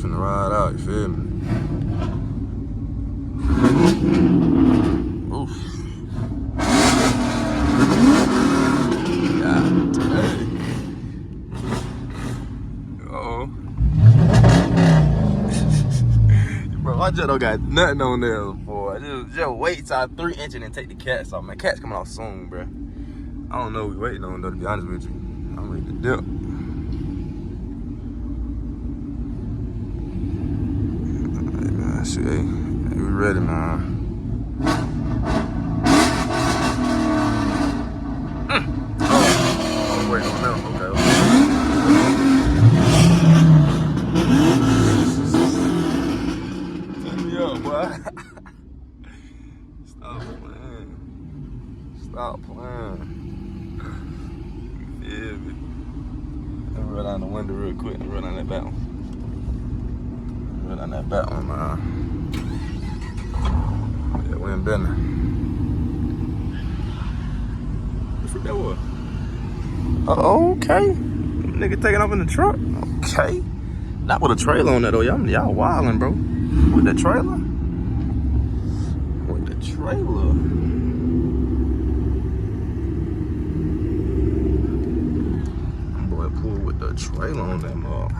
finna ride out, you feel me? Oof. God dang. Oh. Bro, I just don't got nothing on there, boy. Just wait till I 3 inches and take the cats off, man. Cats coming off soon, bro. I don't know what we waiting on, though, to be honest with you. I'm ready to dip. Hey, man, shit, hey, we ready, man. Oh, wait on them. Okay. Turn me up, boy. Stop playing. Stop playing. You feel me? Let me roll down the window real quick and roll down that back one. Roll down that back one, man. Yeah, we ain't been there. What the freak that was? Okay. Nigga taking off in the truck. Okay. Not with a trailer on that though. Y'all wildin', bro. With the trailer? With the trailer. Boy pulled with the trailer on that mug.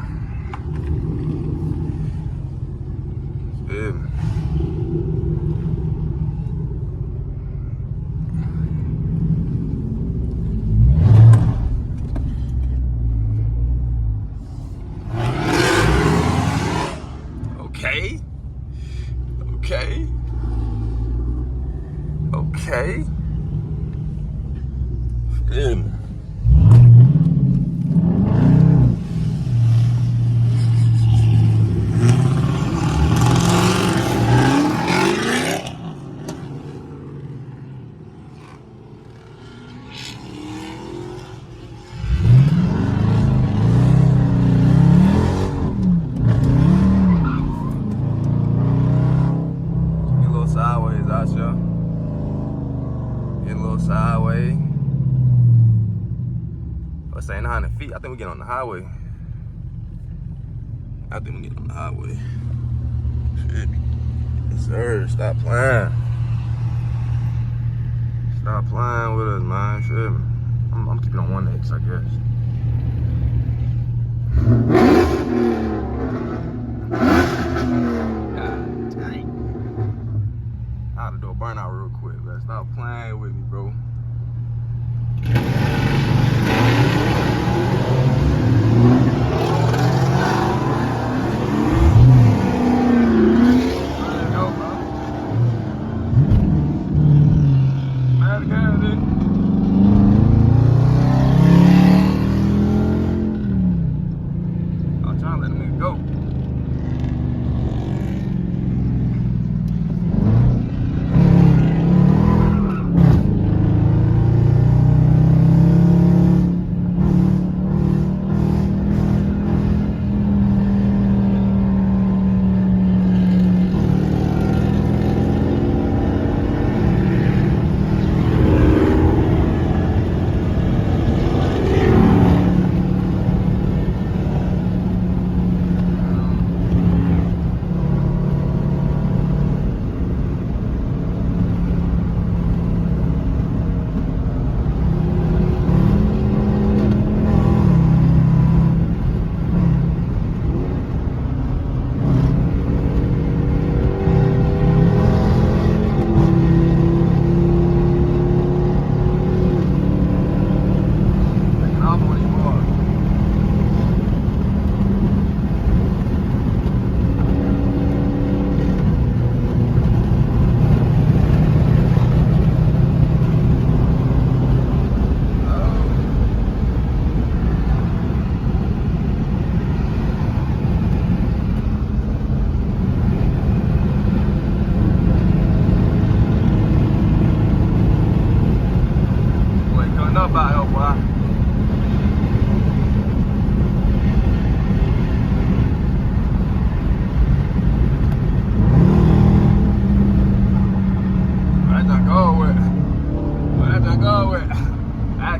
Yeah. Okay. Okay. Okay. Yeah. Sideways out here. Get a little sideways. Let's say 900 feet. I think we get on the highway. I think we get on the highway. Shit. Yes, sir. Stop playing. Stop playing with us, man. Shit. I'm keeping on 1X, I guess. I had to do a burnout real quick, man. Stop playing with me, bro. I'm trying to let them go.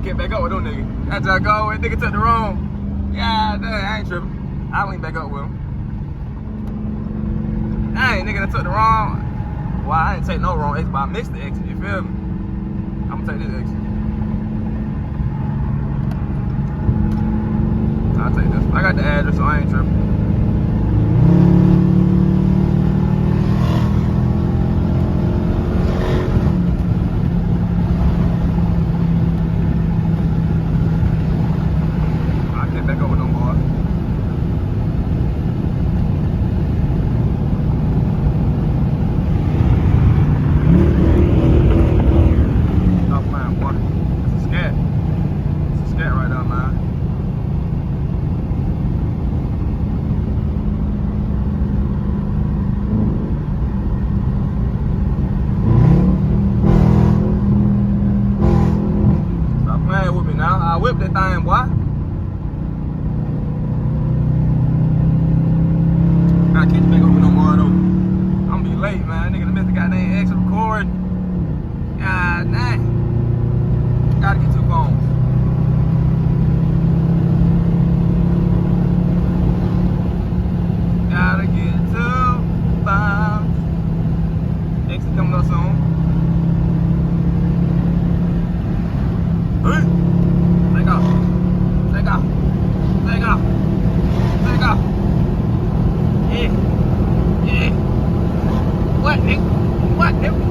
Get back up with them niggas. That's how I go with nigga took the wrong. Yeah, I ain't tripping. I link back up with him. Dang, nigga, I took the wrong. Well, I didn't take no wrong exit, but I missed the exit. You feel me? I'm gonna take this exit. I'll take this. I got the address, so I ain't tripping. I can't back over no more. Stop playing, boy. It's a scat. It's a scat right there, man. With me now. I whipped that thing, boy. I can't back over no more though. I'm gonna be late, man. Nigga, missed the goddamn exit record. God dang. Gotta get 2 phones. Gotta get 2 phones. Exit coming up soon. Hey. Take off. Take off. Take off. Take off. Yeah. Yeah. What, nigga? What, nigga?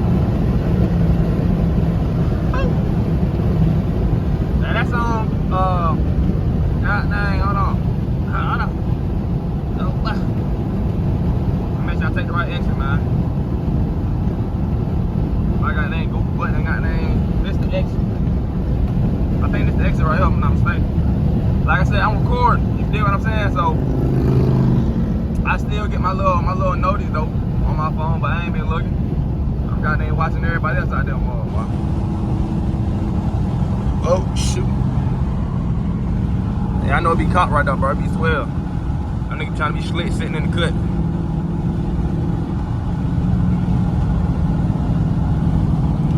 Oh. Now that's on, God dang, hold on. Hold on. Oh, make sure I take the right exit, man. I got name Google button, I got name Mr. Exit. I think this is the exit right here, if I'm not mistaken. Like I said, I'm recording. You feel what I'm saying? So I still get my little notice though on my phone, but I ain't been looking. I'm goddamn watching everybody else out there more. Oh shoot! Yeah, I know it be caught right there, bro. It be swell. That nigga trying to be slick sitting in the cut.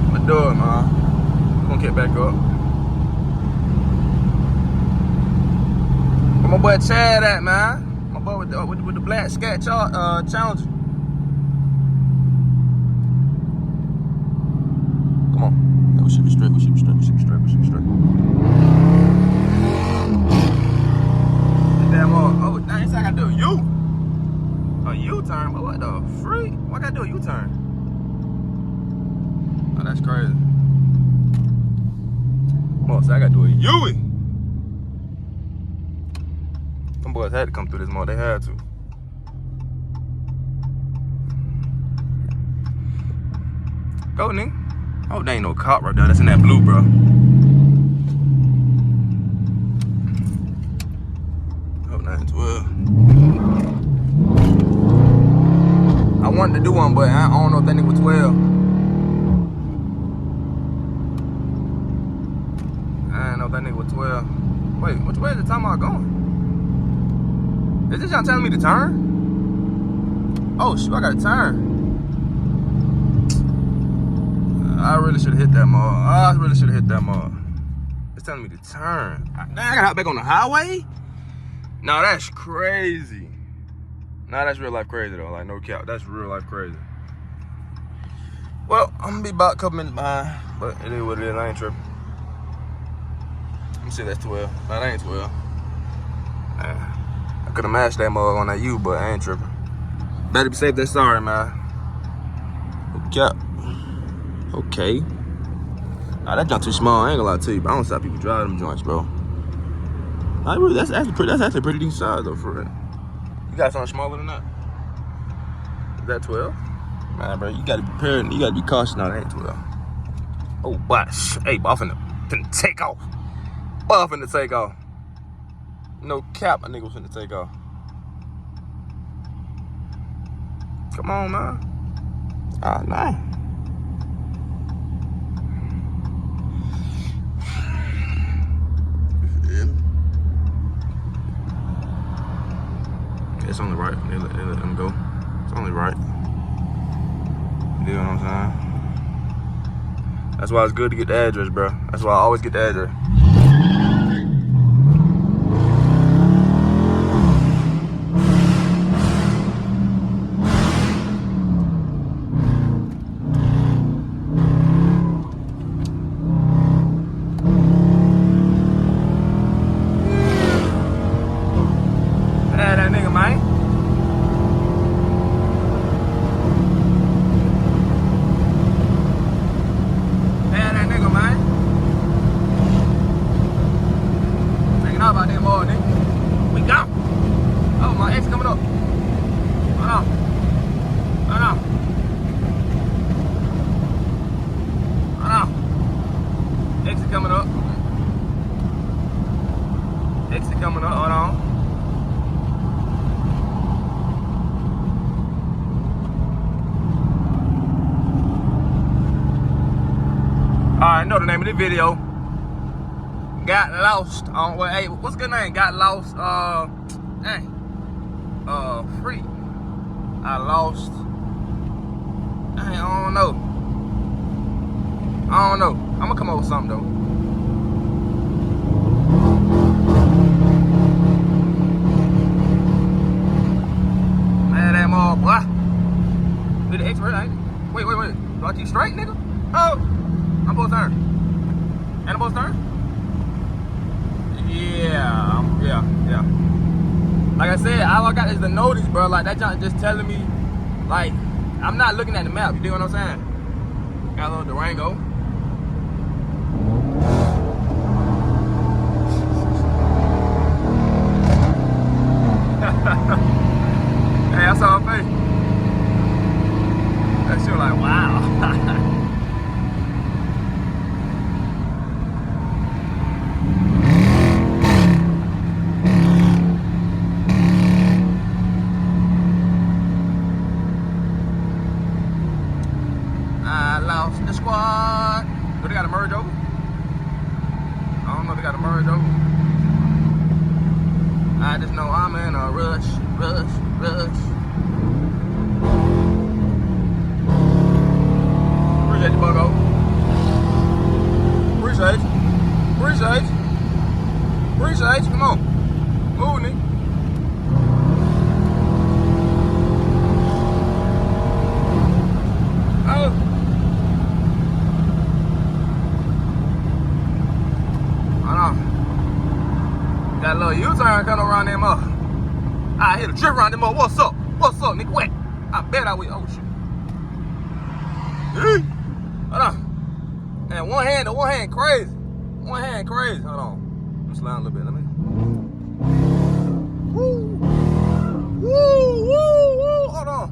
I'ma do it, man. I'm gonna get back up. Where my boy Chad at, man? My boy with the black scat challenger. Come on. Yeah, we should be straight. We should be straight. We should be straight. We should be straight. Damn, oh, now I gotta do a U. A U-turn? But what the freak? Why I gotta do a U-turn? Oh, that's crazy. Come on, so I gotta do a U-ey. Them boys had to come through this mall. They had to. Go, nigga. Oh, there ain't no cop right there. That's in that blue, bro. Oh, 912. I wanted to do one, but I don't know if that nigga was 12. I didn't know if that nigga was 12. Wait, which way is the time I going? Is this y'all telling me to turn? Oh, shoot, I gotta turn. I really should have hit that mall. I really should have hit that mall. It's telling me to turn. Now I gotta hop back on the highway? No, that's crazy. Nah, that's real life crazy though. Like, no cap. That's real life crazy. Well, I'm gonna be about a couple minutes behind, but it is what it is. I ain't tripping. Let me see if that's 12. No, that ain't 12. Nah. I could have matched that mug on that U, but I ain't tripping. Better be safe than sorry, man. Okay. Okay. Nah, that junk too small. I ain't gonna lie to you, but I don't stop people driving them joints, bro. That's actually pretty decent size though, for real. You got something smaller than that? Is that 12? Man, bro, you gotta be prepared. You gotta be cautious. No, that ain't 12. Oh, bosh. Hey, boy, I'm finna take off. Boy, I'm finna take off. No cap, a nigga was finna take off. Come on, man. Ah, nah. It's only right. They let them go. It's only right. You know what I'm saying? That's why it's good to get the address, bro. That's why I always get the address. Yeah, that nigga, man. Yeah, that nigga, man. Taking out about that boy, nigga. We go. Oh, my ex coming up. Hold on. Hold on. Hold on. Exit coming up. Exit coming up. Hold on. Alright, I know the name of the video. Got lost on, well, hey, what's good name? Got lost, dang. Free. I lost. I don't know. I don't know. I'm gonna come up with something though. Man, that mall, boy. Be the expert, ain't it? Wait. Do I keep straight, nigga? Oh, I'm supposed to turn. And I'm supposed to turn? Yeah. Like I said, all I got is the notice, bro. Like that junk just telling me, like, I'm not looking at the map. You dig what I'm saying? Got a little Durango. Hey, I saw her face. That shit was like, wow. I lost the squad. Do they got to merge over? I don't know if they got to merge over. I just know I'm in a rush. Appreciate you, Bucko. Appreciate you. Come on. Move, nigga. Oh. Got a little U-turn coming around them up. I hit a trip around them up. What's up, nigga? Wet. I bet I will. Oh shit. Hold on. And one hand crazy. Hold on. Let me slide a little bit. Let me. Woo. Hold on.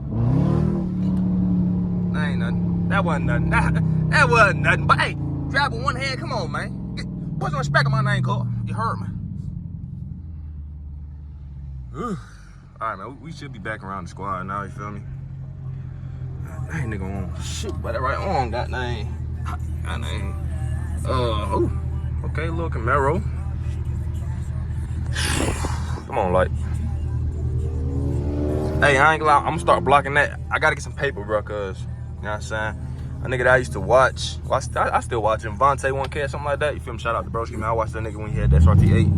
That ain't nothing. That wasn't nothing. That wasn't nothing. But hey, drive with one hand. Come on, man. Put some respect on my name, Cole. You heard me. Alright, man, we should be back around the squad now, you feel me? I ain't nigga on shoot, but that right on got name. Oh, okay, little Camaro. Come on, like. Hey, I ain't gonna lie, I'm gonna start blocking that. I gotta get some paper, bro, cause, you know what I'm saying? A nigga that I used to watch, well, I still watch him, Vontae 1K or something like that. You feel me? Shout out to Broski, man. I watched that nigga when he had that SRT8.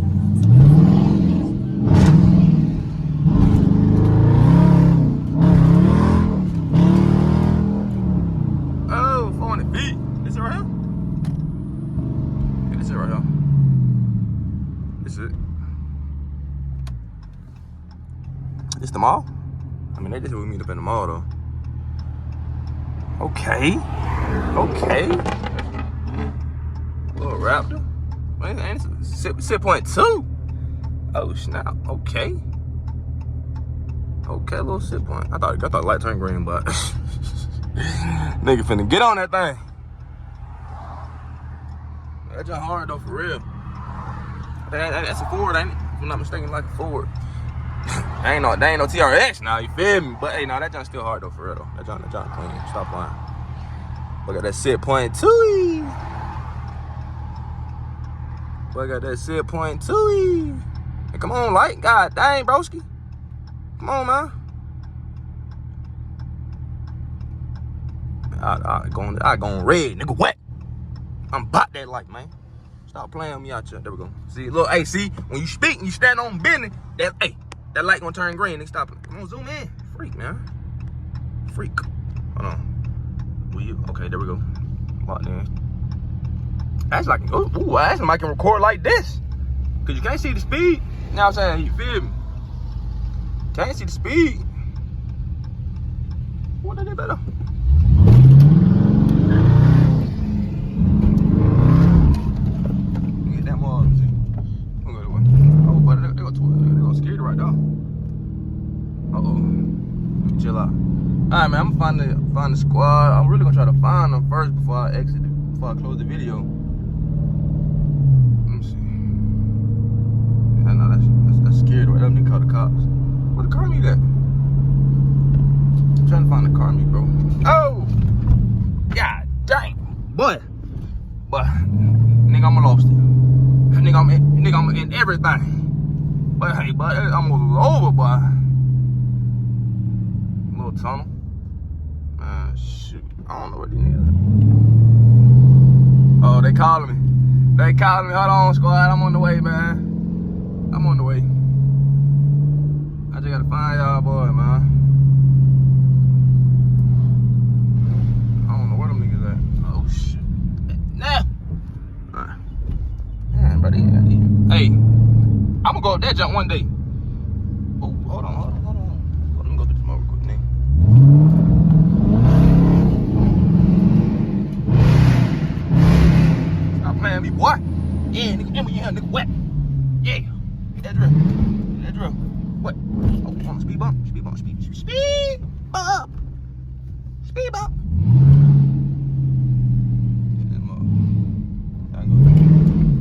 Oh, 400 feet. Is it right here? Yeah, this is right here. This is it. This the mall? I mean, they just would meet up in the mall, though. Okay. Little Raptor. Wait, ain't it 6.2? Oh snap. Okay, little sit point. I thought the light turned green, but nigga finna get on that thing. That's just hard though, for real. That's a Ford, ain't it? If I'm not mistaken, like a Ford. That ain't no TRX now, you feel me? But hey, no, that joint's still hard though, for real though. That joint clean. Stop lying. Look at that 6.2. Look at that 6.2. Hey, come on, light. God dang, broski. Come on, man. I going red, nigga. What? I'm about that light, man. Stop playing with me out here. There we go. See, look, hey, see, when you speak and you stand on business, that light gonna turn green. Nigga, stop it. Come on, zoom in. Freak, man. Freak. Hold on. Okay, there we go. Locked in. That's like, ooh, that's like I can record like this. Cause you can't see the speed. You know what I'm saying? You feel me? Can't see the speed. What did they better? Get that more. See. We'll go that way. Oh, but they go scared right now. Chill out. Alright, man, I'm gonna find the squad. I'm really gonna try to find them first before I exit it, before I close the video. Let me see. Yeah, no, that's scared right. I need to call the cops. Where the car meet at? I'm trying to find the car meet, bro. Oh! God dang. Boy, nigga, I'm lost it. Nigga, I'm in everything. But hey, boy, it's almost over, boy. Little tunnel. Shoot. I don't know what these niggas are. Oh, they calling me. They calling me. Hold on, squad. I'm on the way, man. I'm on the way. I just gotta find y'all, boy, man. I don't know where them niggas at. Oh, shit. Nah. Man, buddy. Hey, I'm gonna go up that jump one day. Oh, hold on. Let me go through this more real quick, nigga. Stop playing me, boy. Yeah, nigga, wet. Yeah. Get that drill. What? Oh, on the speed bump. Speed bump.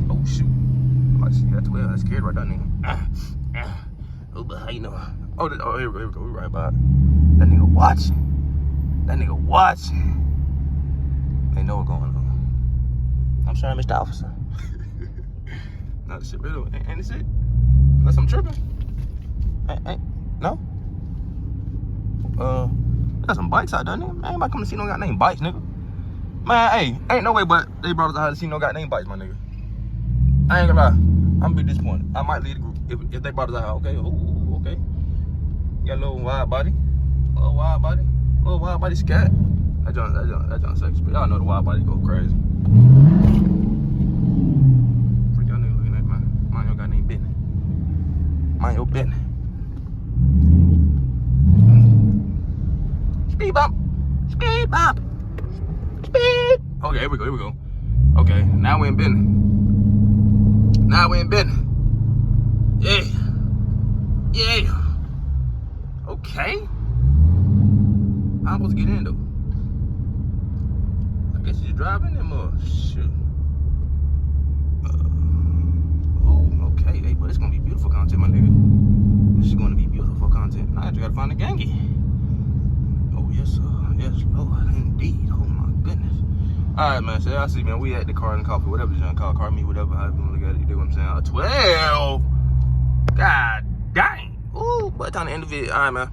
Oh, shoot. I see that 12. That's scared right there, nigga. Oh, but how you know? Oh, here we go. We right by it. That nigga watching. They know what's going on. I'm sorry, Mr. Officer. Not the shit, really. Ain't this it? Unless I'm tripping. Ain't no? Got some bikes out there, nigga. Man, ain't nobody come to see no goddamn bikes, nigga. Man, hey, ain't no way but they brought us out to see no goddamn bikes, my nigga. I ain't gonna lie. I'm gonna be disappointed. I might leave the group if they brought us out. Okay, ooh, okay. Got a little wide body. Little wide body scat. That John sexy, but y'all know the wide body go crazy. Freak y'all niggas looking at, man. Mind your goddamn business. Mind your business. Speed bump. Okay, here we go. Okay, now we're in business. Yeah. Okay. How am I supposed to get in though? I guess you just drive in them or shoot. Oh, okay. Hey, but it's gonna be beautiful content, my nigga. This is gonna be beautiful content. Now I just gotta find the gangy. Oh yes, sir. Yes, Lord, indeed. Oh my goodness. Alright, man. So I see, man. We at the car and coffee, whatever you're trying to call, car meet, whatever. However you wanna look at it, you do what I'm saying. 12. God dang. Ooh, but time to end the video. Alright, man.